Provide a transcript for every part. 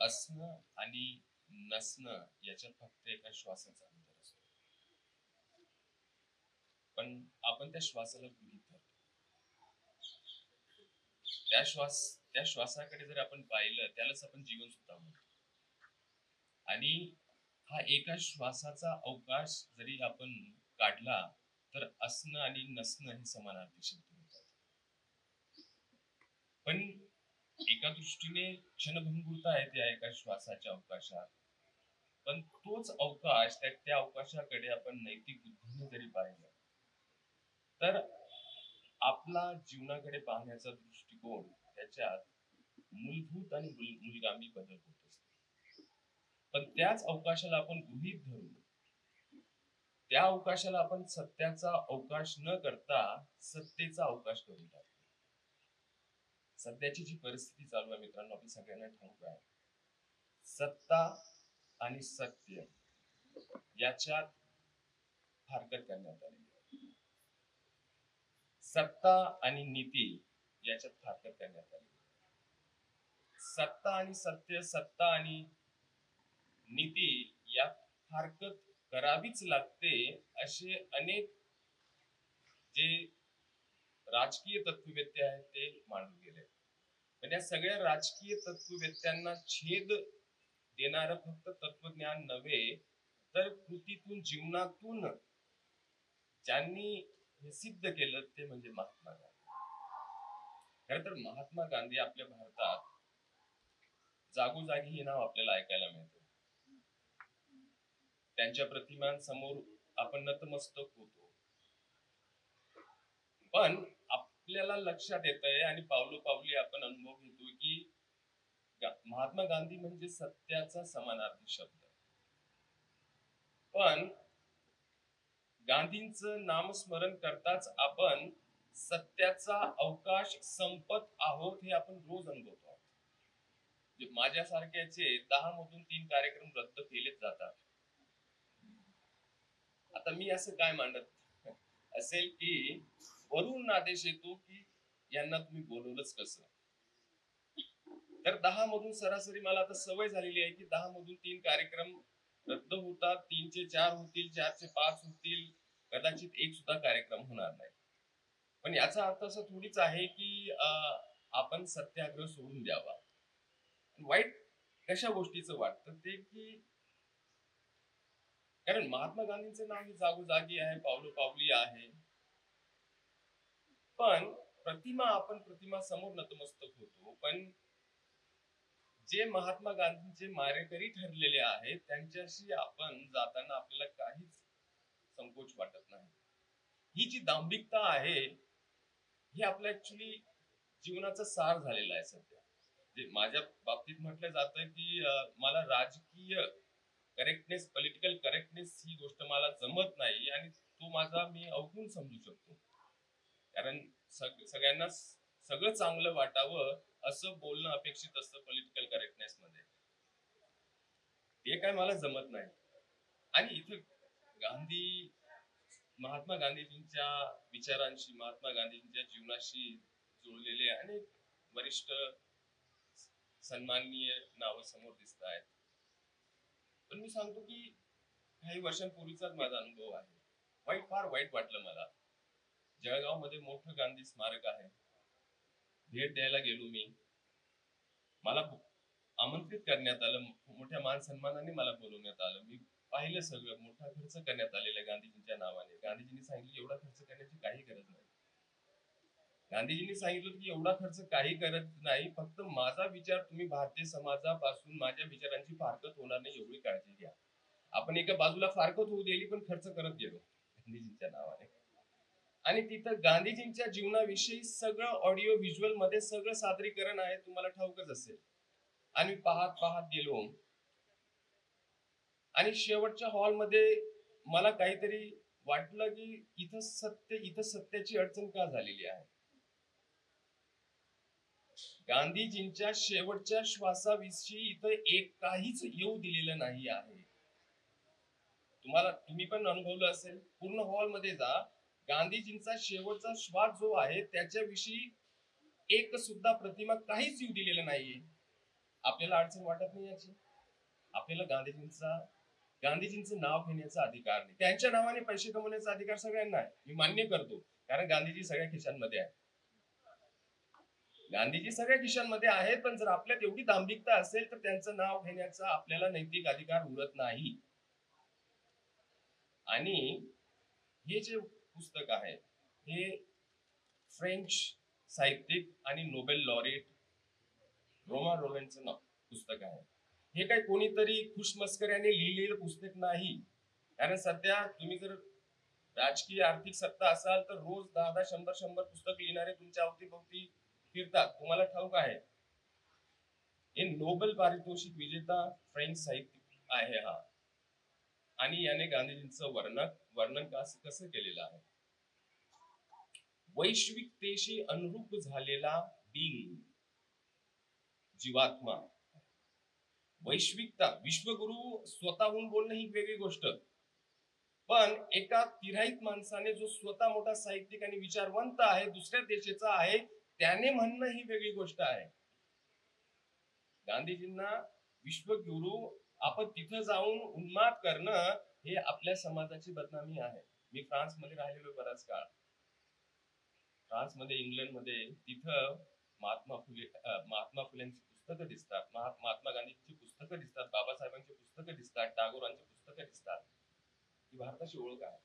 असणं आणि नसणं याच्यात फक्त एका श्वासाचा अंतर असतो. पण आपण त्या श्वासाला गृहीत धरतो. त्या श्वासाकडे जर आपण पाहिलं त्यालाच आपण जीवन सुद्धा म्हणतो. आणि हा एका श्वासाचा अवकाश जरी आपण काढला तर असणं आणि नसणं हे समानार्थी शब्द होतात. पण एका दृष्टीने क्षणभंगुरता आहे त्या एका श्वासाच्या अवकाशात. पण तोच अवकाश त्या अवकाशाकडे आपण नैतिक बुद्धीने जरी पाहिलं तर आपला जीवनाकडे पाहण्याचा दृष्टिकोन त्याच्यात मूलभूत आणि मूलगामी बदल होत असतो. पण त्याच अवकाशाला आपण गृहीत धरून त्या अवकाशाला आपण सत्याचा अवकाश न करता सत्तेचा अवकाश करून टाकतो. सध्याची जी परिस्थिती चालू आहे मित्रांनो, आपल्या सगळ्यांना ठाऊक आहे. सत्ता आणि सत्य याच्यात हरकत करण्यात आलेली आहे. सत्ता आणि नीती याच्यात हरकत करण्यात आली. सत्ता आणि सत्य, सत्ता आणि नीती यात हरकत करावीच लागते असे अनेक जे राजकीय तत्ववेत्ते आहेत ते मांडून गेले. पण या सगळ्या राजकीय तत्ववेत्यांना छेद देणारं फक्त तत्वज्ञान नव्हे तर कृतीतून जीवनातून ज्यांनी हे सिद्ध केलं ते म्हणजे महात्मा गांधी. खरं तर महात्मा गांधी आपल्या भारतात जागोजागी हे नाव आपल्याला ऐकायला मिळतं. त्यांच्या प्रतिमांसमोर आपण नतमस्तक होतो. पण आपल्याला लक्षात येतंय आणि पावलोपावली आपण अनुभव घेतो की महात्मा गांधी म्हणजे सत्याचा समानार्थी शब्द. पण गांधींचं नामस्मरण करताच आपण सत्याचा अवकाश संपत आहोत हे आपण रोज अनुभवतो आहोत. माझ्यासारख्याचे 10 मधून 3 कार्यक्रम रद्द केलेच जातात. आता मी असं काय मांडत असेल की वरून आदेश येतो की यांना तुम्ही बोलवलंच कसं. तर 10 मधून सरासरी मला आता सवय झालेली आहे की 10 मधून 3 कार्यक्रम रद्द होतात, 3 चे 4 होतील, 4 चे 5 होतील, कदाचित एक सुद्धा कार्यक्रम होणार नाही. पण याचा अर्थ असा थोडीच आहे की आपण सत्याग्रह सोडून द्यावा. वाईट कशा गोष्टीचं वाटतं ते की कारण महात्मा गांधींचं नाव हे जागोजागी आहे, पावलोपावली आहे. पण आपण प्रतिमा समोर नतमस्तक होतो. पण जे महात्मा गांधींचे मारेकरी ठरलेले आहेत त्यांच्याशी आपण जाताना आपल्याला काहीच संकोच वाटत नाही. ही जी दांभिकता आहे ही आपल्या ऍक्च्युली जीवनाचा सार झालेला आहे सध्या. जे माझ्या बाबतीत म्हटलं जातं की मला राजकीय करेक्टनेस, पॉलिटिकल करेक्टनेस ही गोष्ट मला जमत नाही आणि तो माझा मी अवगुण समजू शकतो. कारण सगळ्यांना सगळं चांगलं वाटावं असं बोलणं अपेक्षित असतं पॉलिटिकल करेक्टनेस मध्ये. ते काय मला जमत नाही. आणि इथं महात्मा गांधीजींच्या विचारांशी, महात्मा गांधीजींच्या जीवनाशी जुळलेले अनेक वरिष्ठ सन्माननीय नाव समोर दिसत आहेत. पण मी सांगतो की काही वर्षांपूर्वीचाच माझा अनुभव आहे. फार वाईट वाटलं मला. जळगाव मध्ये मोठं गांधी स्मारक आहे. भेट द्यायला गेलो मी. मला आमंत्रित करण्यात आलं, मोठ्या मान सन्मानाने मला बोलवण्यात आलं. मी पाहिलं सगळं, मोठा खर्च करण्यात आलेला आहे गांधीजींच्या नावाने. गांधीजींनी सांगितलं एवढा खर्च करण्याची काही गरज नाही. गांधीजींनी सांगितलं की एवढा खर्च काही करत नाही, फक्त माझा विचार तुम्ही भारतीय समाजापासून माझ्या विचारांची फारकत होणार नाही एवढी काळजी घ्या. आपण एका बाजूला फारकत होऊ दिली पण खर्च करत गेलो गांधीजींच्या नावाने. आणि तिथं गांधीजींच्या जीवनाविषयी सगळं ऑडिओ व्हिज्युअल मध्ये सगळं सादरीकरण आहे, तुम्हाला ठाऊकच असेल. आणि पाहत पाहत गेलो आणि शेवटच्या हॉलमध्ये मला काहीतरी वाटलं की इथं सत्याची अडचण का झालेली आहे. गांधीजींच्या शेवटच्या श्वासाविषयी इथं एक काहीच येऊ दिलेलं नाही आहे. तुम्ही पण अनुभवलं असेल. पूर्ण हॉलमध्ये जा, गांधीजींचा शेवटचा श्वास जो आहे त्याच्याविषयी एक सुद्धा प्रतिमा काहीच येऊ दिलेलं नाहीये. आपल्याला अडचण वाटत नाही याची? आपल्याला गांधीजींचं नाव घेण्याचा अधिकार नाही, त्यांच्या नावाने पैसे कमवण्याचा अधिकार सगळ्यांना आहे, मी मान्य करतो. कारण गांधीजी सगळ्या खिशांमध्ये आहे, गांधीजी सगळ्या खिशांमध्ये आहेत. पण जर आपल्यात एवढी दांभिकता असेल तर त्यांचं नाव घेण्याचा आपल्याला नैतिक अधिकार उरत नाही. आणि हे जे पुस्तक आहे हे फ्रेंच साहित्यिक आणि नोबेल लॉरेट रोमा रोलंडचं पुस्तक आहे. हे काही कोणीतरी खुशमस्कऱ्याने लिहिलेलं पुस्तक नाही. कारण सध्या तुम्ही जर राजकीय आर्थिक सत्ता असाल तर रोज 10 100 पुस्तक लिहिणारे तुमच्या अवतीभोवती फिरतात, तुम्हाला ठाऊक आहे. हे नोबेल पारितोषिक विजेता फ्रेंच साहित्यिक आहे हा. आणि याने गांधीजींचं वर्णन कसं केलेलं आहे? वैश्विकतेशी अनुरूप झालेला बिंग, जीवात्मा, वैश्विकता, विश्वगुरु स्वतःहून बोलणं ही वेगळी गोष्ट. पण एका तिराईत माणसाने जो स्वतः मोठा साहित्यिक आणि विचारवंत आहे, दुसऱ्या देशाचा आहे, त्याने म्हणणं ही वेगळी गोष्ट आहे. गांधीजींना विश्वगुरु आपण तिथं जाऊन उन्माद करणं हे आपल्या समाजाची बदनामी आहे. मी फ्रान्समध्ये राहिलेलो बराच काळ. फ्रान्समध्ये, इंग्लंडमध्ये, तिथं महात्मा फुलेंची पुस्तकं दिसतात, महात्मा गांधींची पुस्तकं दिसतात, बाबासाहेबांची पुस्तकं दिसतात, टागोरांची पुस्तकं दिसतात. ही भारताची ओळख आहे.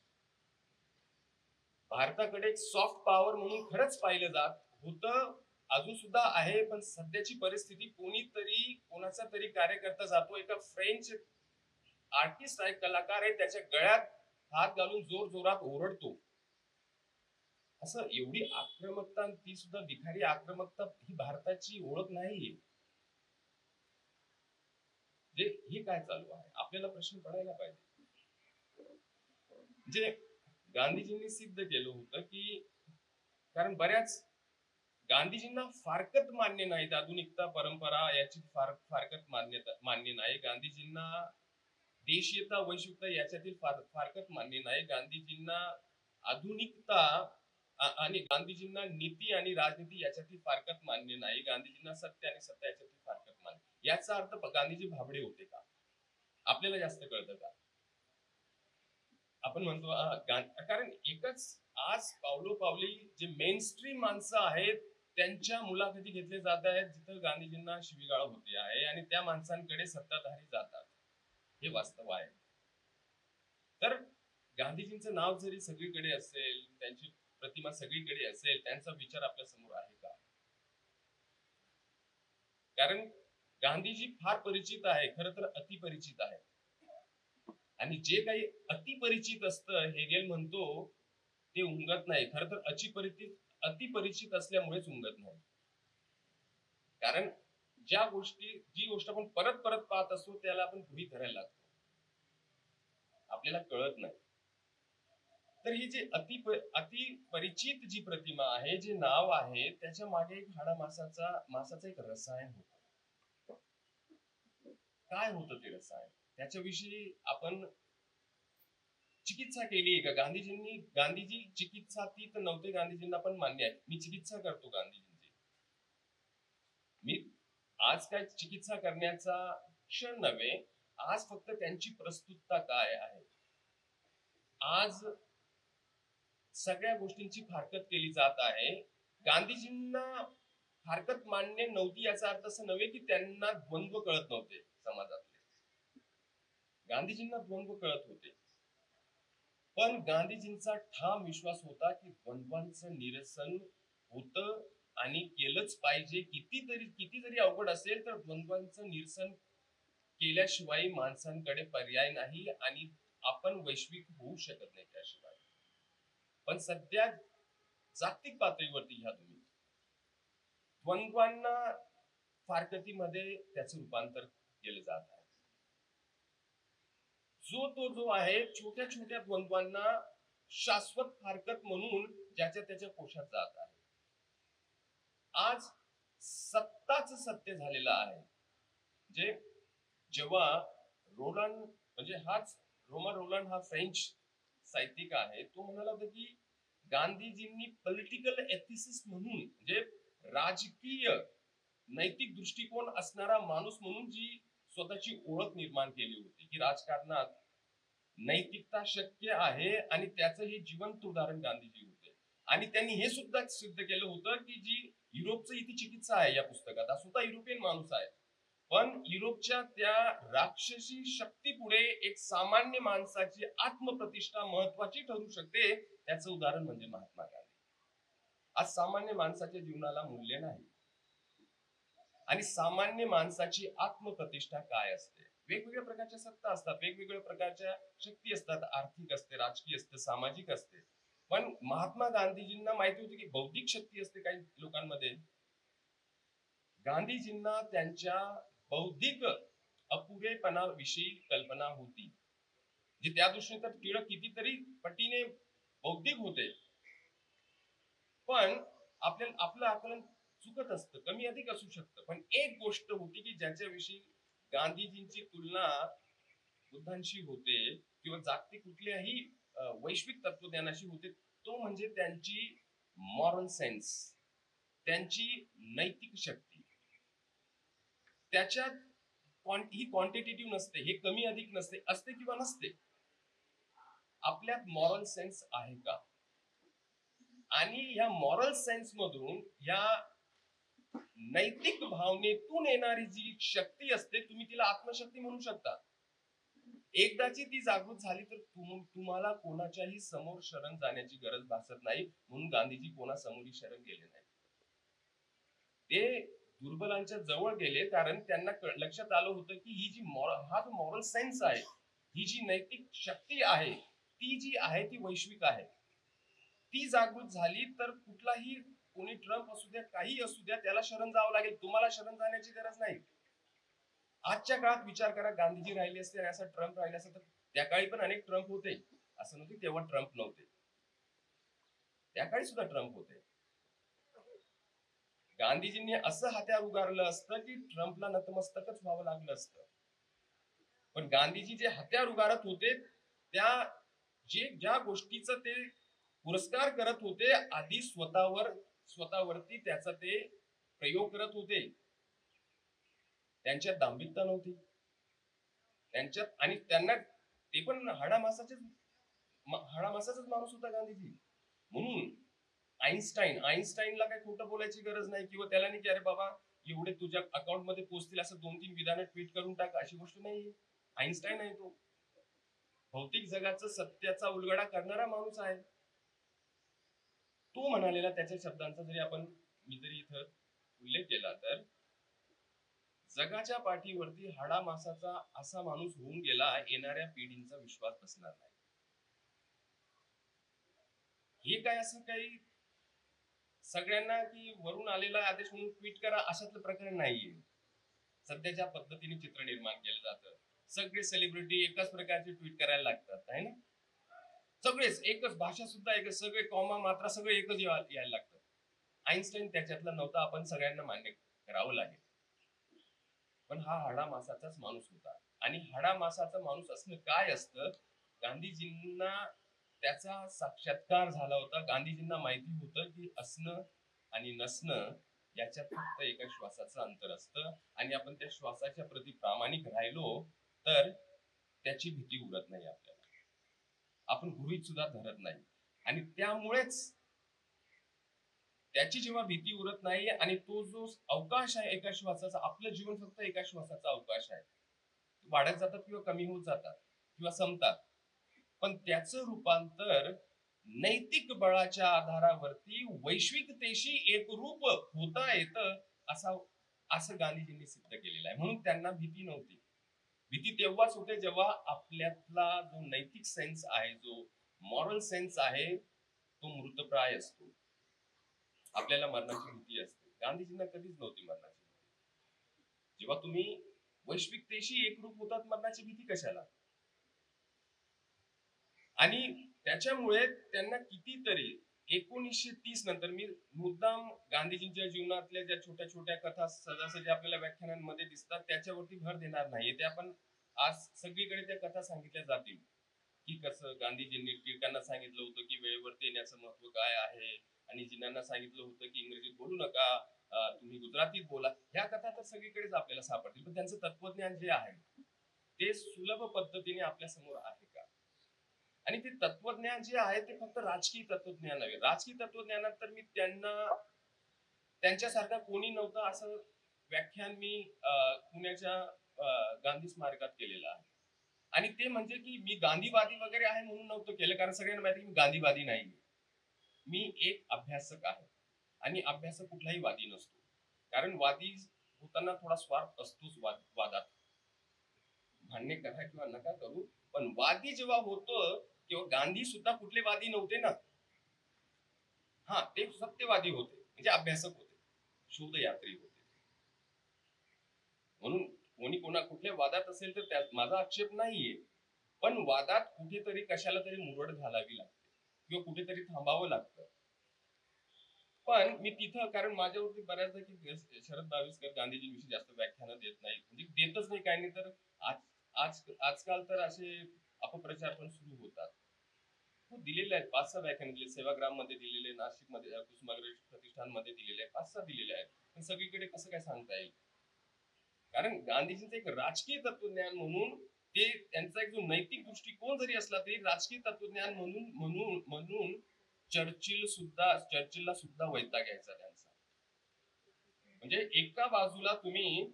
भारताकडे एक सॉफ्ट पॉवर म्हणून खरंच पाहिलं जात होतं, अजून सुद्धा आहे. पण सध्याची परिस्थिती, कोणीतरी कोणाचा तरी कार्यकर्ता जातो, एका फ्रेंच आर्टिस्ट आहे, कलाकार आहे, त्याच्या गळ्यात हात घालून जोर जोरात ओरडतो. असं एवढी आक्रमकता, ती सुद्धा विखारी आक्रमकता, ही भारताची ओळख नाहीये. जे हे काय चालू आहे आपल्याला प्रश्न पडायला पाहिजे. जे गांधीजींनी सिद्ध केलं होतं की, कारण बऱ्याच गांधीजींना फारकत मान्य नाहीत, आधुनिकता परंपरा याची फारकत मान्य नाही. गांधीजींना देशीयता वैश्विकता याच्यातील फारकत मान्य नाही. गांधीजींना आधुनिकता आणि गांधीजींना नीती आणि राजनीती याच्यातील फारकत मान्य नाही. गांधीजींना सत्य आणि सत्ता याच्यातील फारकत मान्य. याचा अर्थ गांधीजी भाबडे होते का? आपल्याला जास्त कळतं का? आपण म्हणतो कारण एकच आज पावलोपावली जे मेन स्ट्रीम माणसं आहेत त्यांच्या मुलाखती घेतले जात आहेत जिथं गांधीजींना शिवीगाळ होते आहे आणि त्या माणसांकडे सत्ताधारी जातात, हे वास्तव आहे. तर गांधीजींचं नाव जरी सगळीकडे असेल, त्यांची प्रतिमा सगळीकडे असेल, त्यांचा विचार आपल्या समोर आहे का? कारण गांधीजी फार परिचित आहे, खरं तर अतिपरिचित आहे. आणि जे काही अतिपरिचित असतं, हेगेल म्हणतो, ते उमगत नाही. खरं तर अतिपरिचित असल्यामुळेच उमगत नाही. कारण जी गोष्ट आपण परत परत पाहत असतो त्याला आपण गृहीत धरायला लागतो, आपल्याला कळत नाही. तर ही जी अतिपरिचित जी प्रतिमा आहे, जे नाव आहे, त्याच्या मागे एक मासाचं एक रसायन होतं. काय होतं ते रसायन? त्याच्याविषयी आपण चिकित्सा केली आहे का? गांधीजी चिकित्सातीत नव्हते, गांधीजींना पण मान्य आहे. मी चिकित्सा करतो गांधीजींची. मी आज काय चिकित्सा करण्याचा क्षण नव्हे, आज फक्त त्यांची प्रस्तुतता काय आहे. आज सगळ्या गोष्टींची फारकत केली जात आहे. गांधीजींना फारकत मान्य नव्हती याचा अर्थ असं नव्हे की त्यांना द्वंद्व कळत नव्हते समाजातले. गांधीजींना द्वंद्व कळत होते. पण गांधीजींचा ठाम विश्वास होता की द्वंद्वांचं निरसन होतं आणि केलंच पाहिजे. किती जरी अवघड असेल तर द्वंद्वांचं निरसन केल्याशिवाय माणसांकडे पर्याय नाही आणि आपण वैश्विक होऊ शकत नाही त्याशिवाय. पण सध्या जागतिक पातळीवरती ह्या तुम्ही द्वंद्वांना फारकतीमध्ये त्याचं रूपांतर केलं जात आहे. जो आहे छोट्या छोट्या द्वंद्वांना शाश्वत फारकत म्हणून ज्याच्या त्याच्या कोशात जात आहे. आज सत्ताच सत्य झालेला आहे. जेव्हा रोमा रोलंड हा फ्रेंच साहित्यिक आहे, तो म्हणाला होता की गांधीजींनी पॉलिटिकल एथिसिस्ट म्हणून, म्हणजे राजकीय नैतिक दृष्टिकोन असणारा माणूस म्हणून जी स्वतःची ओळख निर्माण केली होती की राजकारणात नैतिकता शक्य आहे, आणि त्याचं हे जिवंत उदाहरण गांधीजी होते. आणि त्यांनी हे सुद्धा सिद्ध केलं होतं की जी युरोपचं इथे चिकित्सा आहे या पुस्तकात, हा स्वतः युरोपियन माणूस आहे, पण युरोपच्या त्या राक्षसी शक्तीपुढे एक सामान्य माणसाची आत्मप्रतिष्ठा महत्वाची ठरू शकते. त्याचं उदाहरण म्हणजे महात्मा गांधी. आज सामान्य माणसाच्या जीवनाला मूल्य नाही, आणि सामान्य माणसाची आत्मप्रतिष्ठा काय असते. वेगवेगळ्या प्रकारच्या सत्ता असतात, वेगवेगळ्या प्रकारच्या शक्ती असतात, आर्थिक असते, राजकीय असते, सामाजिक असते. पण महात्मा गांधीजींना माहिती होती की बौद्धिक शक्ती असते काही लोकांमध्ये. गांधीजींना त्यांच्या बौद्धिक अपुरेपणाविषयी कल्पना होती, जी त्या दृष्टीने तर टिळक कितीतरी पटीने बौद्धिक होते, पण आपलं आकलन चुकत असतं, कमी अधिक असू शकतं. पण एक गोष्ट होती की ज्याच्याविषयी गांधीजींची तुलना बुद्धांशी होते किंवा जागतिक कुठल्याही वैश्विक तत्वज्ञानाशी होते, तो म्हणजे त्यांची मॉरल सेन्स, त्यांची नैतिक शक्ती. त्याच्यात ही क्वांटिटेटिव्ह नसते, हे कमी अधिक नसते, असते किंवा नसते. आपल्यात मॉरल सेन्स आहे का? आणि या मॉरल सेन्स मधून, या नैतिक भावनेतून येणारी जी शक्ती असते, तुम्ही तिला आत्मशक्ती म्हणू शकता. एकदाची ती जागृत झाली तर तुम्हाला कोणाच्याही समोर शरण जाण्याची गरज भासत नाही. म्हणून गांधीजी कोणासमोरही शरण गेले नाही. ते दुर्बलांच्या जवळ गेले, कारण त्यांना लक्षात आलं होतं की ही जी हा जो मॉरल सेन्स आहे, ही जी नैतिक शक्ती आहे, ती जी आहे ती वैश्विक आहे. ती जागृत झाली तर कुठलाही, कोणी ट्रम्प असू द्या, काही असू द्या, त्याला शरण जावं लागेल. तुम्हाला शरण जाण्याची गरज नाही. आजच्या काळात विचार करा, गांधीजी राहिले असते आणि असा ट्रम्प राहिले असते तर त्या काळी पण अनेक ट्रम्प होते, असं नव्हते तेव्हा ट्रम्प नव्हते, त्या काळी सुद्धा ट्रम्प होते. गांधीजींनी असं हत्यार उगारलं असतं की ट्रम्पला नतमस्तकच व्हावं लागलं असतं. पण गांधीजी जे हत्यार उगारत होते, त्या ज्या गोष्टीचं ते पुरस्कार करत होते, आधी स्वतःवरती त्याचा ते प्रयोग करत होते. त्यांच्यात दांभिकता नव्हती त्यांच्यात, आणि त्यांना ते पण हाडामासाचाच माणूस होता गांधीजी. म्हणून आईन्स्टाईनला काही खोटं बोलायची गरज नाही, किंवा त्याला नाही की अरे बाबा एवढे तुझ्या अकाउंट मध्ये पोहोचतील असं 2-3 विधानं ट्विट करून टाक, अशी गोष्ट नाही. आईन्स्टाईन आहे तो भौतिक जगाचं सत्याचा उलगडा करणारा माणूस आहे. तो म्हणालेला त्याच्या शब्दांचा मी जरी इथं उल्लेख केला तर, जगाच्या पाठीवरती हाडामासाचा असा माणूस होऊन गेला, येणाऱ्या पिढींचा विश्वास बसणार नाही. हे काय असं काही सगळ्यांना की वरून आलेला आदेश म्हणून ट्विट करा अशातलं प्रकरण नाहीये. सध्याच्या पद्धतीने चित्र निर्माण केलं जातं. सगळे सेलिब्रिटी एकाच प्रकारचे ट्विट करायला लागतात, आहे ना? सगळेच एकच, भाषा सुद्धा एकच, सगळे कॉमा मात्रा सगळे एकच यायला लागतात. आईन्स्टाईन त्याच्यातला नव्हता, आपण सगळ्यांना मान्य करावं लागेल. पण हा हाडामासाचाच माणूस होता. आणि हाडामासाचा माणूस असणं काय असतं, गांधीजींना त्याचा साक्षात्कार झाला होता. गांधीजींना माहिती होतं की असणं आणि नसणं याच्यात फक्त एका श्वासाचं अंतर असतं, आणि आपण त्या श्वासाच्या प्रती प्रामाणिक राहिलो तर त्याची भीती उरत नाही आपल्याला, आपण गृहीत सुद्धा धरत नाही. आणि त्यामुळेच त्याची जेव्हा भीती उरत नाही, आणि तो जो अवकाश आहे एका श्वासाचा, आपलं जीवन फक्त एका श्वासाचा अवकाश आहे, वाढत जातात किंवा कमी होत जातात किंवा संपतात, पण त्याचं रूपांतर नैतिक बळाच्या आधारावरती वैश्विकतेशी एकरूप होता येतं, असं गांधीजींनी सिद्ध केलेलं आहे. म्हणून त्यांना भीती नव्हती. भीती तेव्हाच होते जेव्हा आपल्यातला जो नैतिक सेन्स आहे, जो मॉरल सेन्स आहे, तो मृतप्राय असतो. आपल्याला मरणाची भीती असते. गांधीजींना कधीच नव्हती मरणाची भीती. जेव्हा तुम्ही वैश्विकतेशी एकरूप होतात, मरणाची भीती कशाला? आणि त्याच्यामुळे त्यांना कितीतरी 1930 नंतर, मी मुद्दाम गांधीजींच्या जीवनातल्या ज्या छोट्या छोट्या कथा सहजासहजी आपल्याला व्याख्यानांमध्ये दिसतात त्याच्यावरती भर देणार नाही. ते आपण आज सगळीकडे त्या कथा सांगितल्या जातील की कसं गांधीजींनी टिळकांना सांगितलं होतं की वेळेवरती येण्याचं महत्व काय आहे, आणि जिन्नांना सांगितलं होतं की इंग्रजीत बोलू नका, तुम्ही गुजरातीत बोला, ह्या कथा तर सगळीकडेच आपल्याला सापडतील. पण त्यांचं तत्वज्ञान जे आहे ते सुलभ पद्धतीने आपल्या समोर आहे का? आणि ते तत्वज्ञान जे आहे ते फक्त राजकीय तत्वज्ञान नव्हे. राजकीय तत्वज्ञानात तर मी त्यांना त्यांच्यासारखा कोणी नव्हता असं व्याख्यान मी पुण्याच्या गांधी स्मारकात केलेलं आहे. आणि ते म्हणजे की मी गांधीवादी वगैरे आहे म्हणून नव्हतं केलं, कारण सगळ्यांना माहिती मी गांधीवादी नाही. मी एक अभ्यासक आहे आणि अभ्यासक कुठलाही वादी नसतो. कारण वादी होताना थोडा स्वार्थ असतोच वादात. भांडणे करा किंवा नका करू, पण वादी जेव्हा होतं तेव्हा गांधी सुद्धा कुठले वादी नव्हते ना. हा, ते सत्यवादी होते, म्हणजे अभ्यासक होते, शोधयात्री होते. म्हणून कोणी कुठल्या वादात असेल तर त्यात माझा आक्षेप नाहीये, पण वादात कुठेतरी कशाला तरी मुरड घालावी लागते किंवा कुठेतरी थांबावं लागतं. पण मी तिथं, कारण माझ्यावरती बऱ्याचदा की शरद बाविस्कर गांधीजींविषयी जास्त व्याख्यानं देत नाही, म्हणजे देतच नाही, काही नाही. तर आजकाल तर असे अपप्रचार पण सुरू होतात. हो, दिलेले आहेत, 5-6 व्याख्यान दिले, सेवाग्राम मध्ये दिलेले, नाशिक मध्ये कुसुमाग्रज प्रतिष्ठान मध्ये दिलेले आहेत, 5-6 दिलेले आहेत. पण सगळीकडे कसं काय सांगता येईल? कारण गांधीजींचं एक राजकीय तत्वज्ञान म्हणून, ते त्यांचा एक जो नैतिक दृष्टिकोन जरी असला तरी राजकीय तत्वज्ञान म्हणून म्हणून म्हणून चर्चिलला सुद्धा वैताग घ्यायचा त्यांचा. म्हणजे एका बाजूला तुम्ही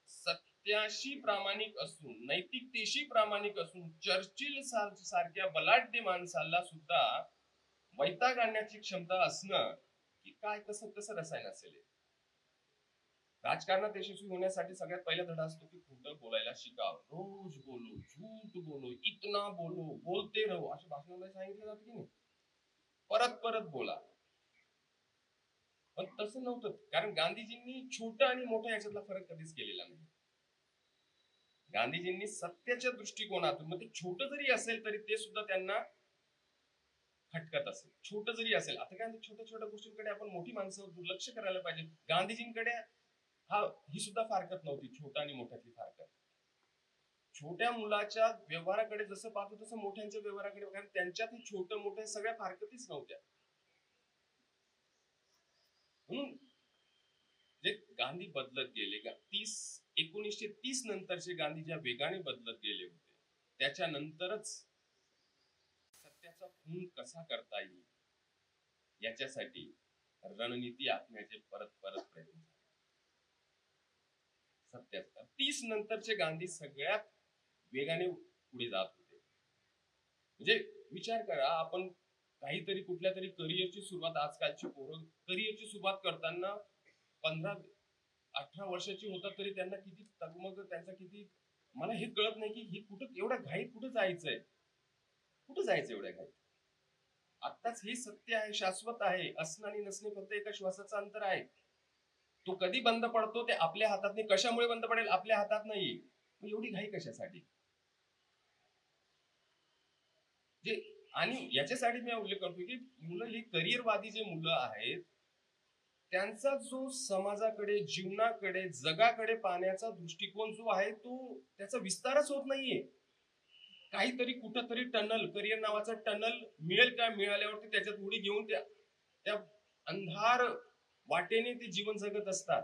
सत्याशी प्रामाणिक असून, नैतिकतेशी प्रामाणिक असून, चर्चिल सारख्या बलाढ्य माणसाला सुद्धा वैताग आणण्याची क्षमता असणं, की काय कसं कसं रसायन असेल. राजकारणात यशस्वी होण्यासाठी सगळ्यात पहिला धडा असतो की खोटं बोलायला शिकाव. रोज बोलो, झूठ बोलो, इतना बोलो, बोलते रहो, अशा भाषणामध्ये सांगितलं जातं की नाही, परत परत बोला. पण तसं नव्हतं, कारण गांधीजींनी छोटा आणि मोठा याच्यातला फरक कधीच केलेला नाही. गांधीजींनी सत्याच्या दृष्टिकोनातून, मग ते छोटं जरी असेल तरी ते सुद्धा त्यांना खटकत असेल. छोटं जरी असेल, आता काय छोट्या छोट्या गोष्टींकडे आपण मोठी माणसं दुर्लक्ष करायला पाहिजे. गांधीजींकडे ही सुद्धा फारकत नव्हती, छोटा आणि मोठ्यातली फारकत. छोट्या मुलाच्या व्यवहाराकडे जसं पाहतो तसं मोठ्यांच्या व्यवहाराकडे, कारण त्यांच्यात छोटं मोठ्या सगळ्या फारकतीच नव्हत्या. म्हणून जे गांधी बदलत गेले, 1930 नंतरचे गांधी ज्या वेगाने बदलत गेले होते, त्याच्यानंतरच सत्याचा खून कसा करता येईल याच्यासाठी रणनीती आखण्याचे परत परत प्रयत्न झाले. सत्याचा 30 नंतरचे गांधी सगळ्यात वेगाने पुढे जात होते. म्हणजे विचार करा, आपण काहीतरी कुठल्या तरी करिअरची सुरुवात, आजकालची पोरं करिअरची सुरुवात करताना 15-18 वर्षाची होतात तरी त्यांना किती तगमग, त्यांचा किती, मला हे कळत नाही की ही कुठं एवढ्या घाईत कुठं जायचंय, कुठं जायचं एवढ्या घाईत. आत्ताच हे सत्य आहे, शाश्वत आहे, असणं आणि नसणे फक्त एका श्वासाचं अंतर आहे. तो कधी बंद पडतो ते आपल्या हातात नाही. कशामुळे बंद पडेल? आपल्या हातात नाही. एवढी घाई कशासाठी? जे, आणि याच्यासाठी मी उल्लेख करतो की मुलं ही करिअरवादी जे मुलं आहेत, त्यांचा जो समाजाकडे, जीवनाकडे, जगाकडे पाहण्याचा दृष्टिकोन जो आहे तो त्याचा विस्तारच होत नाहीये. काहीतरी कुठंतरी टनल, करिअर नावाचं टनल मिळेल का, मिळाल्यावरती त्याच्यात उडी घेऊन त्या अंधार वाटेने ते जीवन जगत असतात.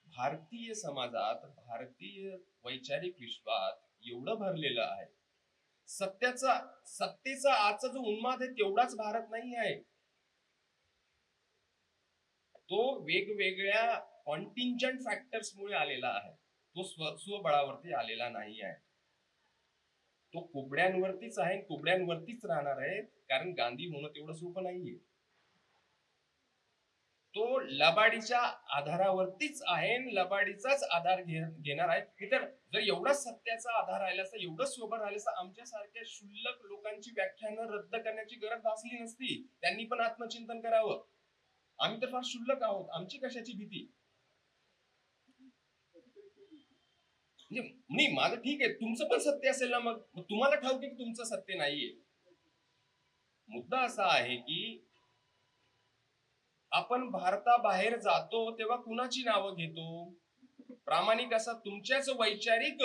भारतीय समाजात, भारतीय वैचारिक विश्वात एवढं भरलेलं आहे, सत्तेचा आजचा जो उन्माद आहे तेवढाच भारत नाही आहे. तो वेगवेगळ्या कॉन्टिंजंट फॅक्टर्स मुळे आलेला आहे. तो स्वबळावरती आलेला नाही आहे. तो कुबड्यांवरतीच आहे, कुबड्यांवरतीच राहणार आहे, कारण गांधी होणं तेवढं सोपं नाहीये. तो लबाडीच्या आधारावरतीच आहे, लबाडीचाच आधार घेणार आहे. तर जर एवढाच सत्याचा आधार राहिला असता, एवढंच सोबत राहिलं असतं, आमच्या सारख्या क्षुल्लक लोकांची व्याख्यानं रद्द करण्याची गरज भासली नसती. त्यांनी पण आत्मचिंतन करावं. आम्ही तर फार क्षुल्लक आहोत, आमची कशाची भीती? म्हणजे नाही, माझं ठीक आहे, तुमचं पण सत्य असेल ना, मग तुम्हाला ठाऊक आहे की तुमचं सत्य नाहीये. मुद्दा असा आहे की आपण भारताबाहेर जातो तेव्हा कुणाची नावं घेतो? प्रामाणिक असा तुमच्याच वैचारिक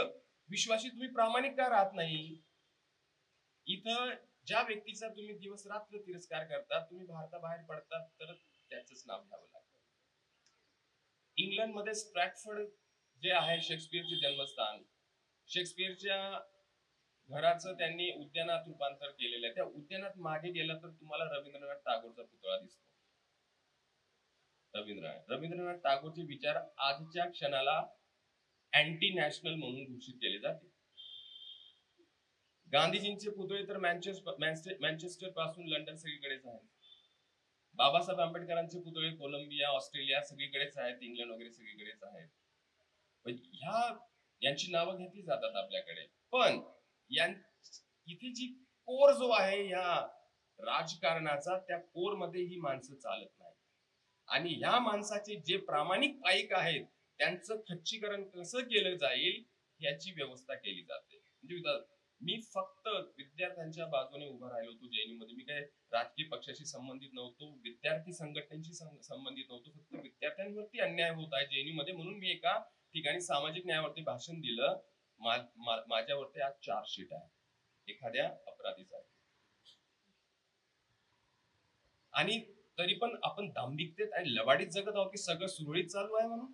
विश्वासी तुम्ही प्रामाणिक का राहत नाही? इथं ज्या व्यक्तीचा तुम्ही दिवस रात्र तिरस्कार करतात, तुम्ही भारताबाहेर पडतात तर त्याच नाव घ्यावं लागतं. इंग्लंडमध्ये स्ट्रॅटफर्ड जे आहे शेक्सपियरचे जन्मस्थान, शेक्सपियरच्या घराचं त्यांनी उद्यानात रूपांतर केलेलं आहे. त्या उद्यानात मागे गेलं तर तुम्हाला रवींद्रनाथ टागोरचा पुतळा दिसतो. रवींद्रनाथ टागोरचे विचार आजच्या क्षणाला अँटी नॅशनल म्हणून घोषित केले जाते. गांधीजींचे पुतळे तर मँचेस्टर पासून लंडन सगळीकडेच आहेत. बाबासाहेब आंबेडकरांचे पुतळे कोलंबिया, ऑस्ट्रेलिया सगळीकडेच आहेत, इंग्लंड वगैरे सगळीकडेच आहेत. यांची नावं घेतली जातात आपल्याकडे, पण इथे जी कोर जो आहे या राजकारणाचा, त्या कोर मध्ये ही माणसं चालत नाही. आणि ह्या माणसाचे जे प्रामाणिक पाईक आहेत त्यांचं खच्चीकरण कसं केलं जाईल याची व्यवस्था केली जाते. म्हणजे मी फक्त विद्यार्थ्यांच्या बाजूने उभा राहिलो होतो जेएनयू मध्ये. मी काय राजकीय पक्षाशी संबंधित नव्हतो, विद्यार्थी संघटनेशी संबंधित नव्हतो. फक्त विद्यार्थ्यांवरती अन्याय होत आहे जेएनयू मध्ये म्हणून मी एका ठिकाणी सामाजिक न्यायावरती भाषण दिलं. माझ्यावरती आज चार्जशीट आहे एखाद्या अपराधीचा. आणि तरी पण आपण दांभिकतेत आणि लवाडीत जगत आहोत की सगळं सुरळीत चालू आहे म्हणून.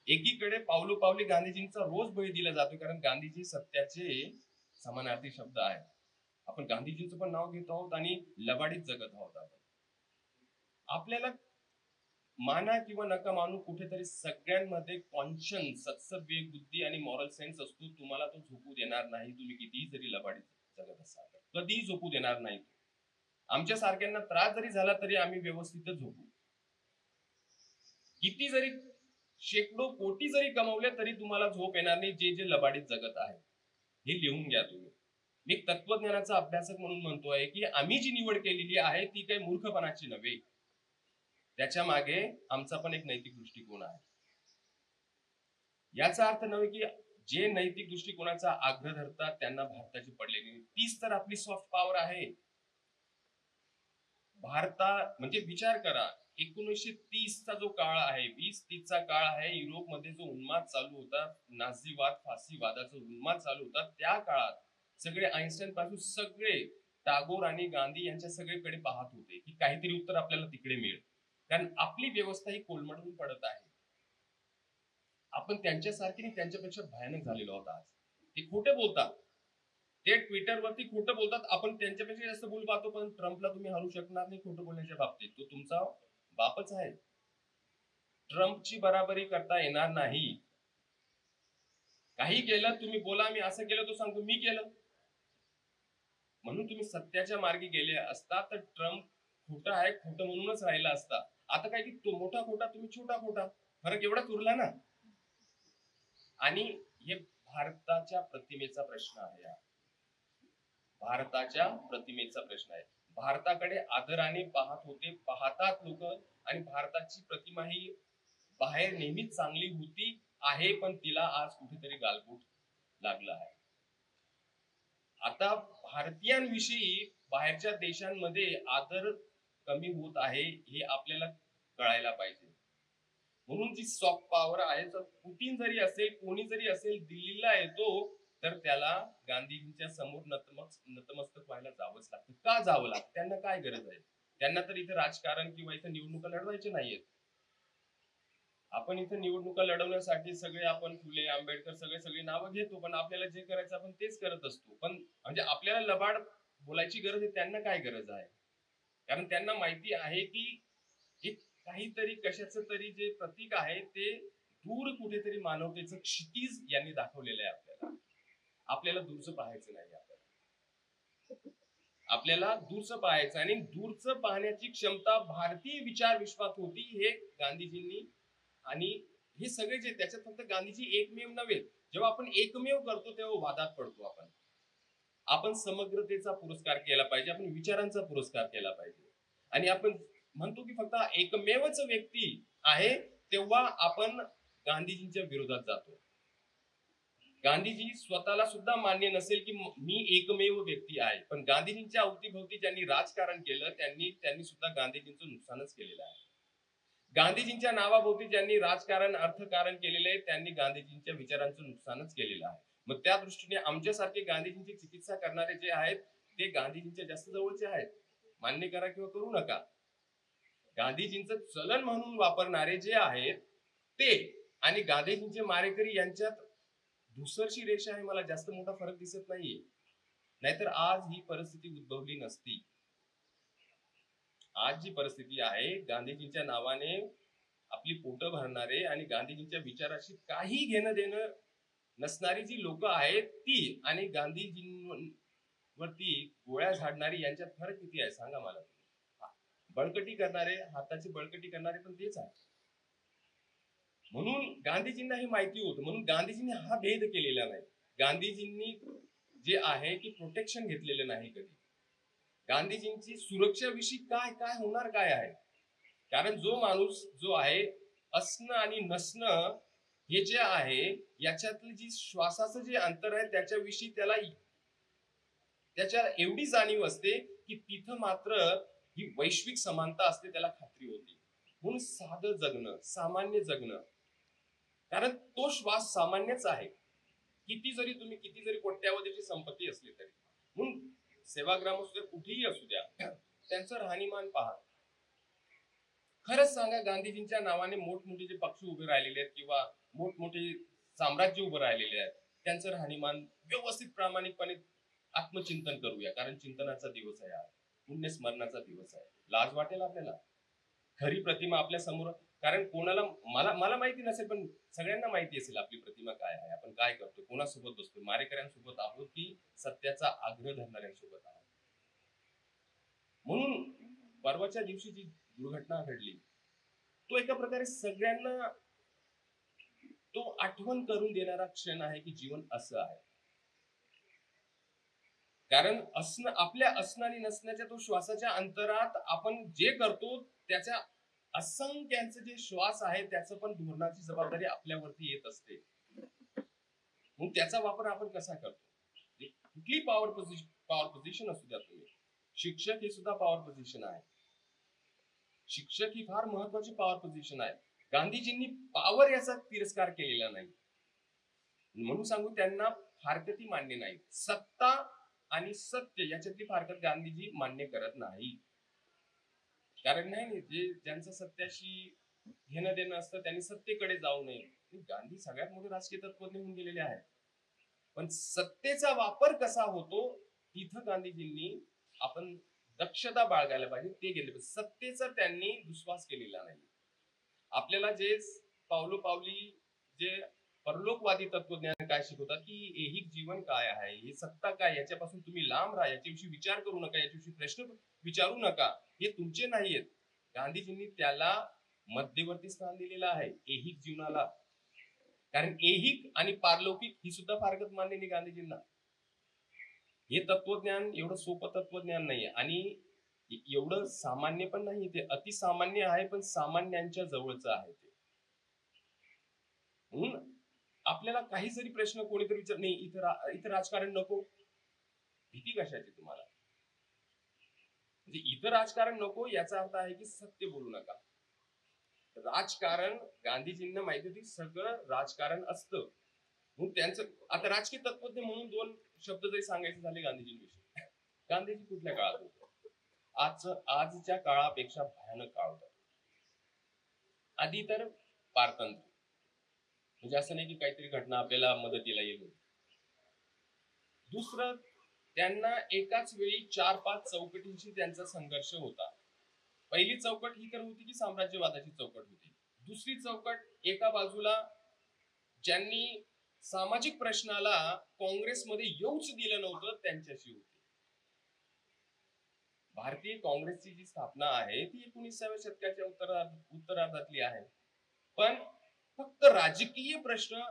एकीकडे पावलोपावली गांधीजींचा रोज बळी दिला जातो, कारण गांधीजी सत्याचे समानार्थी शब्द आहे. आपण गांधीजींचं पण नाव घेत आहोत आणि लवाडीत जगत आहोत. आपल्याला माना किंवा नका मानू, कुठेतरी सगळ्यांमध्ये कॉन्शियन्स, सत्सविवेक बुद्धी आणि मॉरल सेन्स असतो. तुम्हाला तो झोपू देणार नाही, तुम्ही कितीही जरी लबाडीत जगत असाल कधीही झोपू देणार नाही. आमच्या सारख्यांना त्रास जरी झाला तरी आम्ही व्यवस्थितच झोपू. किती जरी शेकडो कोटी जरी कमवले तरी तुम्हाला झोप येणार नाही जे जे लबाडीत जगत आहे. हे लिहून घ्या तुम्ही. मी तत्वज्ञानाचा अभ्यासक म्हणून म्हणतोय की आम्ही जी निवड केलेली आहे ती काही मूर्खपणाची नव्हे, त्याच्या मागे आमचा पण एक नैतिक दृष्टिकोन आहे. याचा अर्थ नव्हे की जे नैतिक दृष्टिकोनाचा आग्रह धरतात त्यांना भारताची पडलेली, तीच तर आपली सॉफ्ट पॉवर आहे. म्हणजे विचार करा, 1930 चा जो काळ आहे, 20-30 चा काळ आहे, युरोपमध्ये जो उन्माद चालू होता, नाझीवाद, फासीवादाचा उन्माद चालू होता, त्या काळात सगळे आईन्स्टाईन पासून सगळे टागोर आणि गांधी यांच्या सगळीकडे पाहत होते की काहीतरी उत्तर आपल्याला तिकडे मिळेल, कारण आपली व्यवस्था ही कोलमडून पडत आहे. आपण त्यांच्यासारखी त्यांच्यापेक्षा भयानक झालेलो आहोत आज. ते खोटे बोलतात, ते ट्विटरवरती खोटं बोलतात, आपण त्यांच्यापेक्षा जास्त बोलू पाहतो. पण ट्रम्पला तुम्ही हरू शकणार नाही खोटं बोलण्याच्या बाबतीत, तो तुमचा बापच आहे. ट्रम्पची बराबरी करता येणार नाही. काही केलं तुम्ही बोला, मी असं केलं तो सांगतो मी केलं म्हणून. तुम्ही सत्याच्या मार्गी गेले असता तर ट्रम्प खोटा आहे खोटं म्हणूनच राहिला असता. आता काय की तो मोठा खोटा, तुम्ही छोटा खोटा, फरक एवढाच उरला ना. आणि हे भारताच्या प्रतिमेचा प्रश्न आहे. भारताच्या प्रतिमेचा प्रश्न आहे. भारताकडे आदराने पाहतात लोक, आणि भारताची प्रतिमा ही बाहेर नेहमीच चांगली होती आहे, पण तिला आज कुठेतरी गालबोट लागला आहे. आता भारतीयांविषयी बाहेरच्या देशांमध्ये आदर कमी होत आहे हे आपल्याला कळायला पाहिजे. म्हणून जी सॉफ्ट पॉवर आहे, जर पुतीन जरी असेल, कोणी जरी असेल, दिल्लीला येतो तर त्याला गांधीजींच्या समोर नतमस्तक व्हायला जावंच लागतं. का जावं लागतं? त्यांना काय गरज आहे? त्यांना तर इथे राजकारण किंवा इथे निवडणुका लढवायचे नाहीयेत. आपण इथे निवडणुका लढवण्यासाठी सगळे आपण फुले, आंबेडकर सगळी नावं घेतो, पण आपल्याला जे करायचं आपण तेच करत असतो. पण म्हणजे आपल्याला लबाड बोलायची गरज आहे, त्यांना काय गरज आहे? कारण त्यांना माहिती आहे की काहीतरी कशाचं तरी जे प्रतीक आहे ते दूर कुठेतरी मानवतेचं क्षितिज यांनी दाखवलेलं आहे. आपल्याला दूरचं पाहायचं नाही. आपल्याला दूरचं पाहायचं, आणि दूरचं पाहण्याची क्षमता भारतीय विचार विश्वात होती हे गांधीजींनी. आणि हे सगळे जे त्याच्यात फक्त गांधीजी एकमेव नव्हे. जेव्हा आपण एकमेव करतो तेव्हा वादात पडतो. आपण समग्रतेचा पुरस्कार केला पाहिजे, आपण विचारांचा पुरस्कार केला पाहिजे. आणि आपण म्हणतो की फक्त एकमेवच व्यक्ती आहे, तेव्हा आपण गांधीजींच्या विरोधात जातो. गांधीजी स्वतःला सुद्धा मान्य नसेल की मी एकमेव व्यक्ती आहे, पण गांधीजींच्या अवतीभोवती ज्यांनी राजकारण केलं त्यांनी सुद्धा गांधीजींचं नुकसानच केलेलं आहे. गांधीजींच्या नावाभोवती ज्यांनी राजकारण, अर्थकारण केलेलं आहे त्यांनी गांधीजींच्या विचारांचं नुकसानच केलेलं आहे. मग त्या दृष्टीने आमच्यासारखे गांधीजींची चिकित्सा करणारे जे आहेत ते गांधीजींच्या जास्त जवळचे आहेत. मान्य करा किंवा करू नका. गांधीजींचं चलन म्हणून वापरणारे जे आहेत ते आणि गांधीजींचे मारेकरी यांच्यात धुसरशी रेषा आहे, मला जास्त मोठा फरक दिसत नाहीये. नाहीतर आज ही परिस्थिती उद्भवली नसती. आज जी परिस्थिती आहे, गांधीजींच्या नावाने आपली पोटं भरणारे आणि गांधीजींच्या विचाराशी काही घेणं देणं नसणारी जी लोक आहेत ती आणि गांधीजींवरती गोळ्या झाडणारी यांच्यात फरक किती आहे सांगा मला. बळकटी करणारे, हाताची बळकटी करणारे पण तेच आहे. म्हणून गांधीजींना हे माहिती होतं, म्हणून गांधीजींनी हा भेद केलेला नाही. गांधीजींनी जे आहे की प्रोटेक्शन घेतलेलं नाही कधी. गांधीजींची सुरक्षेविषयी काय काय होणार काय आहे, कारण जो माणूस जो आहे असणं आणि नसणं हे जे आहे याच्यातली जी श्वासाचं जे अंतर आहे त्याच्याविषयी त्याच्या एवढी जाणीव असते की तिथं मात्र ही वैश्विक समानता असते, त्याला खात्री होती. म्हणून साधं जगणं, सामान्य जगणं, कारण तो श्वास सामान्यच आहे. किती जरी कोट्यावधीची संपत्ती असली तरी. म्हणून सेवाग्राम असू द्या, कुठेही असू द्या, त्यांचं राहणीमान पहा. खरंच सांगा, गांधीजींच्या नावाने मोठमोठे जे पक्ष उभे राहिलेले आहेत किंवा मोठमोठे साम्राज्य उभे राहिलेले आहेत, त्यांचं राहणीमान व्यवस्थित प्रामाणिकपणे आत्मचिंतन करूया, कारण चिंतनाचा दिवस आहे आज, पुण्यस्मरणाचा दिवस आहे. लाज वाटेल आपल्याला. खरी प्रतिमा आपल्या समोर, कारण कोणाला मला माहिती नसेल पण सगळ्यांना माहिती असेल आपली प्रतिमा काय आहे, आपण काय करतो, कोणासोबत बसतो, मारेकऱ्यांसोबत आहोत की सत्याचा आग्रह धरणाऱ्यांसोबत आहोत. म्हणून परवाच्या दिवशी जी दुर्घटना घडली तो एका प्रकारे सगळ्यांना तो आठवण करून देणारा क्षण आहे की जीवन असं आहे. कारण आपल्या असणं आणि नसण्याच्या तो श्वासाच्या अंतरात आपण जे करतो त्याच्या असंख्यांचे जे श्वास आहे त्याचं पण धोरणाची जबाबदारी आपल्यावरती येत असते. मग त्याचा वापर आपण कसा करतो. कुठली पॉवर पोझिशन असू द्या तुम्ही, शिक्षक हे सुद्धा पॉवर पोझिशन आहे. शिक्षक ही फार महत्वाची पॉवर पोझिशन आहे. गांधीजींनी पॉवर याचा तिरस्कार केलेला नाही, म्हणून सांगू त्यांना फारकती मान्य नाही. सत्ता आणि सत्य याच्यातली फारकत गांधीजी मान्य करत नाही. कारण नाही, ज्यांचं सत्याशी घेणं देणं असतं त्यांनी सत्तेकडे जाऊ नये. गांधी सगळ्यात मोठे राजकीय तत्त्वज्ञ होऊन गेलेले आहेत, पण सत्तेचा वापर कसा होतो तिथं गांधीजींनी आपण दक्षता बाळगायला पाहिजे, ते गेले पाहिजे. सत्तेचा त्यांनी दुस्वास केलेला नाही. आपल्याला जे पावलोपावली जे परलोकवादी तत्वज्ञान काय शिकवतात की ऐहिक जीवन काय आहे, ही सत्ता काय, याच्यापासून तुम्ही लांब राहा, याच्याविषयी विचार करू नका, याच्याविषयी प्रश्न विचारू नका, हे तुमचे नाहीयेत. गांधीजींनी त्याला मध्यवर्ती स्थान दिलेलं आहे ऐहिक जीवनाला. कारण ऐहिक आणि पारलौकिक ही सुद्धा फारकत मान्य नाही गांधीजींना. हे तत्वज्ञान एवढं सोपं तत्वज्ञान नाहीये आणि एवढं सामान्य पण नाही. ते अतिसामान्य आहे पण सामान्यांच्या जवळचं आहे ते. म्हणून आपल्याला काही जरी प्रश्न कोणीतरी विचार नाही, इथं राजकारण नको, भीती कशाची तुम्हाला. म्हणजे इथं राजकारण नको याचा अर्थ आहे की सत्य बोलू नका. राजकारण गांधीजींना माहिती होती सगळं राजकारण असतं. मग त्यांचं आता राजकीय तत्वज्ञ म्हणून दोन शब्द जरी सांगायचे झाले गांधीजींविषयी. गांधीजी कुठल्या काळात होते? आजच्या काळापेक्षा भयानक काळ होता. आधी तर पारतंत्र्य, म्हणजे असं नाही की काहीतरी घटना आपल्याला मदतीला येईल. दुसरं, त्यांना एकाच वेळी 4-5 चौकटींशी त्यांचा संघर्ष होता. पहिली चौकट ही तर होती की साम्राज्यवादाची चौकट होती. दुसरी चौकट एका बाजूला ज्यांनी सामाजिक प्रश्नाला काँग्रेसमध्ये येऊच दिलं नव्हतं त्यांच्याशी होती. भारतीय काँग्रेसची जी स्थापना आहे ती 19व्या शतकाच्या उत्तरार्धातली आहे. पण फक्त राजकीय प्रश्न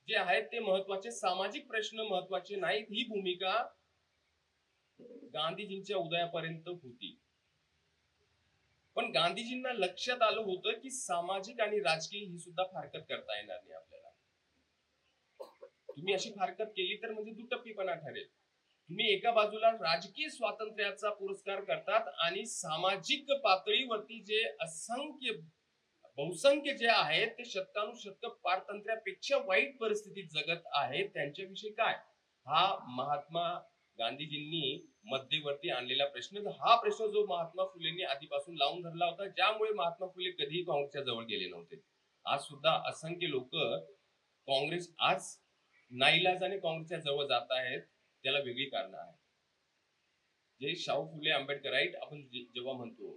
जे आहेत ते महत्वाचे, सामाजिक प्रश्न महत्वाचे नाहीत, ही भूमिका गांधीजींच्या उदयापर्यंत होती. पण गांधीजींना लक्षात आलं होतं की सामाजिक आणि राजकीय ही सुद्धा फारकत करता येणार नाही आपल्याला. तुम्ही अशी फारकत केली तर म्हणजे दुटप्पीपणा ठरेल. तुम्ही एका बाजूला राजकीय स्वातंत्र्याचा पुरस्कार करतात आणि सामाजिक पातळीवरती जे बहुसंख्य जे आहेत ते शतकानुशतक पारतंत्र्यापेक्षा वाईट परिस्थितीत जगत आहेत, त्यांच्याविषयी काय, हा महात्मा गांधीजींनी मध्यवर्ती आणलेला प्रश्न. हा प्रश्न जो महात्मा फुलेंनी आधीपासून लावून धरला होता, ज्यामुळे महात्मा फुले कधीही काँग्रेसच्या जवळ गेले नव्हते. आज सुद्धा असंख्य लोक काँग्रेस आज नाईलाजाने काँग्रेसच्या जवळ जात आहेत. त्याला वेगळी कारणं आहेत. जे शाहू फुले आंबेडकराईट आपण जेव्हा म्हणतो,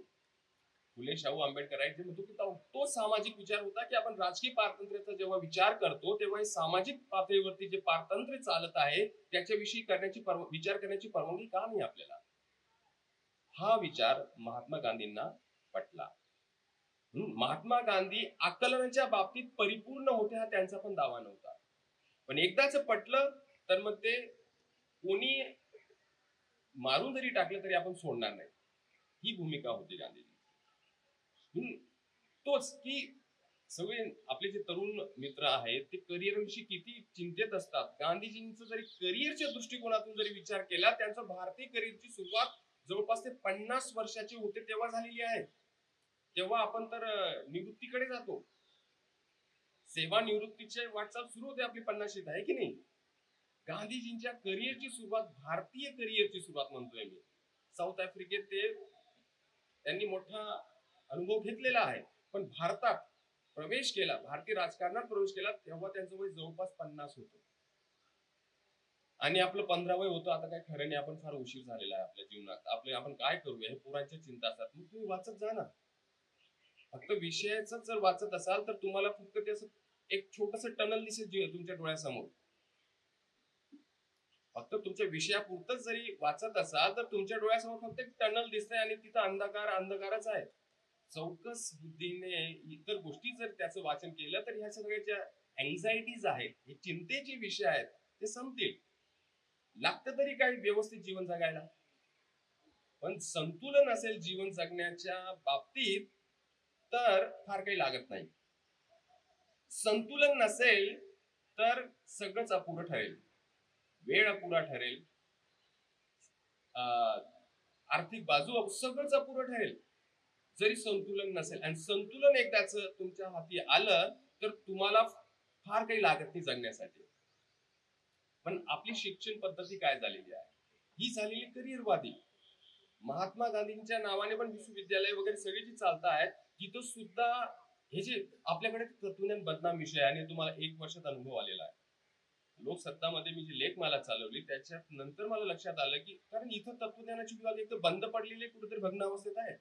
फुले शाहू आंबेडकराईट जे म्हणतो की तो सामाजिक विचार होता की आपण राजकीय पारतंत्र्याचा जेव्हा विचार करतो तेव्हा हे सामाजिक पातळीवरती जे पारतंत्र्य चालत आहे त्याच्याविषयी विचार करण्याची परवानगी का नाही आपल्याला. हा विचार महात्मा गांधींना पटला. महात्मा गांधी आकलनाच्या बाबतीत परिपूर्ण होते हा त्यांचा पण दावा नव्हता. पण एकदाच पटलं तर मग ते कोणी मारून जरी टाकलं तरी आपण सोडणार नाही, ही भूमिका होती गांधीजी. तोच की सगळे आपले जे तरुण मित्र आहेत ते करिअर विषयी किती चिंतेत असतात. गांधीजींचं जरी करिअरच्या दृष्टिकोनातून जरी विचार केला, त्यांचं भारतीय करिअरची सुरुवात जवळपास ते 50 वर्षाचे होते तेव्हा झालेली आहे. तेव्हा आपण तर निवृत्तीकडे जातो. सेवा निवृत्तीची वाटचाल सुरू होते आपली 50शीत, आहे की नाही. गांधीजींच्या करिअरची सुरुवात, भारतीय करिअरची सुरुवात म्हणतोय मी, साऊथ आफ्रिकेत त्यांनी मोठा अनुभव घेतलेला आहे. पण भारतात प्रवेश केला, भारतीय राजकारणात प्रवेश केला तेव्हा त्यांचं वय जवळपास 50 होतं. आणि आपलं 15 वय होतं. आता काय खरं नाही, आपण फार उशीर झालेला आहे आपल्या जीवनात. आपण काय करूया हे पोरांच्या चिंता असतात. मग तुम्ही वाचत जा ना. फक्त विषयाचं जर वाचत असाल तर तुम्हाला फक्त ते असं एक छोटस टनल दिसेल तुमच्या डोळ्यासमोर. फक्त तुमच्या विषयापुरतच जरी वाचत असाल तर तुमच्या डोळ्यासमोर फक्त एक टनल दिसतंय आणि तिथं अंधकारच आहे. चौकस बुद्धीने इतर गोष्टी जर त्याचं वाचन केलं तर ह्या सगळ्या ज्या अँझायटीज आहेत, हे चिंतेचे विषय आहेत, ते संपतील. लागतं तरी काही व्यवस्थित जीवन जगायला. पण संतुलन असेल जीवन जगण्याच्या बाबतीत तर फार काही लागत नाही. संतुलन नसेल तर सगळंच अपुरं ठरेल. वेळ अपुरा ठरेल, आर्थिक बाजू सगळंच अपुरं ठरेल जरी संतुलन नसेल. आणि संतुलन एकदाच तुमच्या हाती आलं तर तुम्हाला फार काही लागत नाही जगण्यासाठी. पण आपली शिक्षण पद्धती काय झालेली आहे, ही झालेली करिअरवादी. महात्मा गांधींच्या नावाने पण विश्वविद्यालय वगैरे सगळे जे चालत आहेत तिथं सुद्धा हे जे आपल्याकडे तत्वज्ञान बदनाम विषय आहे आणि तुम्हाला 1 वर्षात अनुभव आलेला आहे. लोकसत्तामध्ये मी जी लेखमाला चालवली त्याच्यात नंतर मला लक्षात आलं की कारण इथं तत्वज्ञानाची विभाग एक तर बंद पडलेले कुठेतरी भग्नावस्थेत आहे.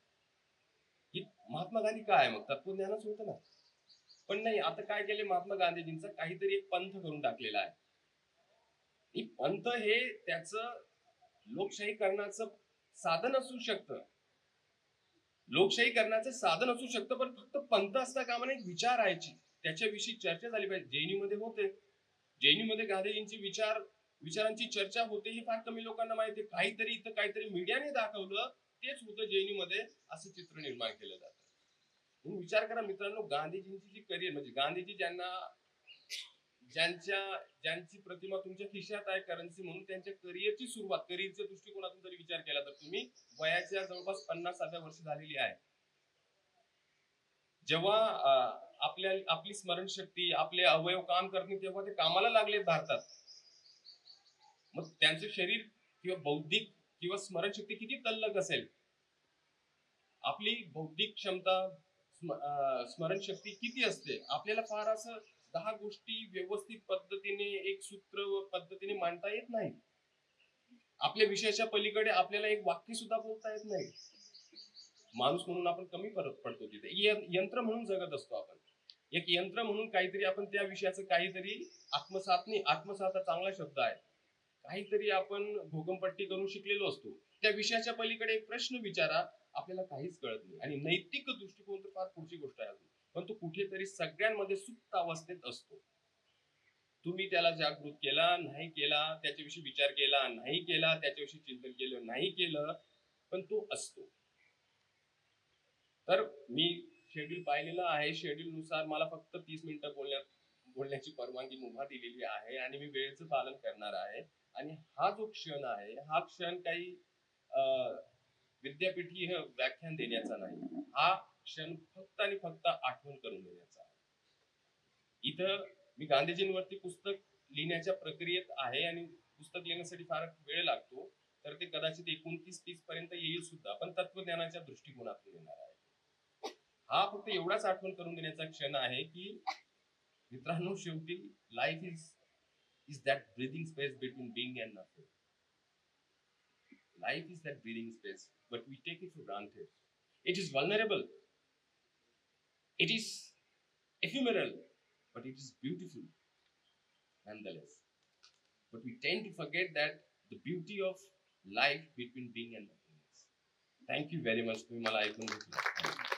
की महात्मा गांधी काय मग तत्वज्ञानच होतं ना. पण नाही, आता काय केले महात्मा गांधीजींचा काहीतरी एक पंथ करून टाकलेला आहे. पंथ हे त्याचं लोकशाहीकरणाचं साधन असू शकतं. लोकशाहीकरणाचं साधन असू शकतं, पण फक्त पंथ असता कामा नये. विचारायची त्याच्याविषयी चर्चा झाली पाहिजे. जेएनयू मध्ये होते, जेएनयू मध्ये गांधीजींची विचारांची चर्चा होते, हे फार कमी लोकांना माहिती आहे. काहीतरी मीडियाने दाखवलं तेच होतं जेएनयू मध्ये, असं चित्र निर्माण केलं जातं. म्हणून विचार करा मित्रांनो, गांधीजींची जी करिअर म्हणजे गांधीजी ज्यांची प्रतिमा तुमच्या खिशात आहे करन्सी म्हणून, त्यांच्या करिअरची सुरुवात करिअरच्या दृष्टिकोनातून जरी विचार केला तर तुम्ही वयाच्या जवळपास 50व्या वर्षी झालेली आहे. जेव्हा आपली स्मरणशक्ती, आपले अवयव काम करणे तेव्हा ते कामाला लागले भारतात. मग त्यांचं शरीर किंवा बौद्धिक किंवा स्मरणशक्ती किती तल्लख असेल. आपली बौद्धिक क्षमता, स्मरणशक्ती किती असते. आपल्याला फार असं 10 गोष्टी व्यवस्थित पद्धतीने एक सूत्र पद्धतीने मांडता येत नाही. आपल्या विषयाच्या पलीकडे आपल्याला एक वाक्य सुद्धा बोलता येत नाही. माणूस म्हणून आपण कमी पडतो तिथे. यंत्र म्हणून जगत असतो आपण. एक यंत्र म्हणून काहीतरी आपण त्या विषयाचं काहीतरी आत्मसात हा चांगला शब्द आहे. काहीतरी आपण भोगमपट्टी करून शिकलेलो असतो. त्या विषयाच्या पलीकडे एक प्रश्न विचारा, आपल्याला काहीच कळत नाही. आणि नैतिक दृष्टिकोन तर फार पुढची गोष्ट आहे. पण तो कुठेतरी सगळ्यांमध्ये सुप्त अवस्थेत असतो. तुम्ही त्याला जागृत केला नाही केला, त्याच्याविषयी विचार केला नाही केला, त्याच्याविषयी चिंतन केलं नाही केलं, पण तो असतो. तर मी शेड्यूल पाहिलेलं आहे. शेड्यूल नुसार मला फक्त 30 मिनिटं बोलण्याची परवानगी मुभा दिलेली आहे आणि मी वेळेचं पालन करणार आहे. आणि हा जो क्षण आहे, हा क्षण काही विद्यापीठीय व्याख्यान देण्याचा नाही. हा क्षण फक्त आणि फक्त आठवण करून देण्याचा आहे. इथं मी गांधीजींवरती पुस्तक लिहिण्याच्या प्रक्रियेत आहे आणि पुस्तक लिहिण्यासाठी फार वेळ लागतो. तर ते कदाचित 29-30 पर्यंत येईल सुद्धा, पण तत्वज्ञानाच्या दृष्टिकोनातून येणार आहे. हा फक्त एवढाच आठवण करून देण्याचा क्षण आहे की मित्रांनो, शेवटी life is that breathing space between being and nothing. Life is that breathing space, but we take it for granted. It is vulnerable. It is ephemeral, but it is beautiful nonetheless. But we tend to forget that the beauty of life between being and nothingness. Thank you very much. तुम्ही मला ऐकून घेतलं.